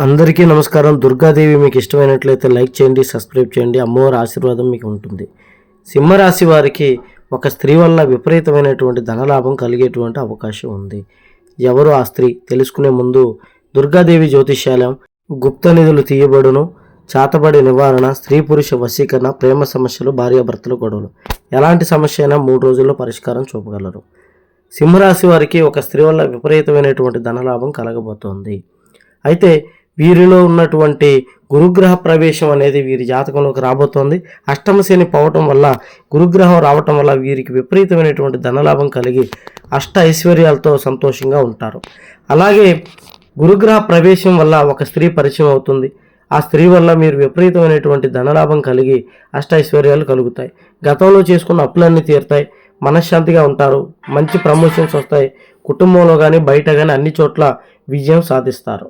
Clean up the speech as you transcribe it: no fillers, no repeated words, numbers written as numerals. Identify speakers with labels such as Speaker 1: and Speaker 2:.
Speaker 1: అందరికీ నమస్కారం. దుర్గాదేవి మీకు ఇష్టమైనట్లయితే లైక్ చేయండి, సబ్స్క్రైబ్ చేయండి. అమ్మవారి ఆశీర్వాదం మీకు ఉంటుంది. సింహరాశి వారికి ఒక స్త్రీ వల్ల విపరీతమైనటువంటి ధనలాభం కలిగేటువంటి అవకాశం ఉంది. ఎవరు ఆ స్త్రీ తెలుసుకునే ముందు దుర్గాదేవి జ్యోతిష్యాలయం గుప్త నిధులు తీయబడును, చాతబడి నివారణ, స్త్రీ పురుష వశీకరణ, ప్రేమ సమస్యలు, భార్యాభర్తల గొడవలు, ఎలాంటి సమస్య అయినా 3 రోజుల్లో పరిష్కారం చూపగలరు. సింహరాశి వారికి ఒక స్త్రీ వల్ల విపరీతమైనటువంటి ధనలాభం కలగబోతోంది. అయితే వీరిలో ఉన్నటువంటి గురుగ్రహ ప్రవేశం అనేది వీరి జాతకంలోకి రాబోతోంది. అష్టమ శని పోవటం వల్ల, గురుగ్రహం రావటం వల్ల వీరికి విపరీతమైనటువంటి ధనలాభం కలిగి అష్ట ఐశ్వర్యాలతో సంతోషంగా ఉంటారు. అలాగే గురుగ్రహ ప్రవేశం వల్ల ఒక స్త్రీ పరిచయం అవుతుంది. ఆ స్త్రీ వల్ల మీరు విపరీతమైనటువంటి ధనలాభం కలిగి అష్ట ఐశ్వర్యాలు కలుగుతాయి. గతంలో చేసుకున్న అప్పులన్నీ తీరుతాయి. మనశ్శాంతిగా ఉంటారు. మంచి ప్రమోషన్స్ వస్తాయి. కుటుంబంలో కానీ బయట కానీ అన్ని చోట్ల విజయం సాధిస్తారు.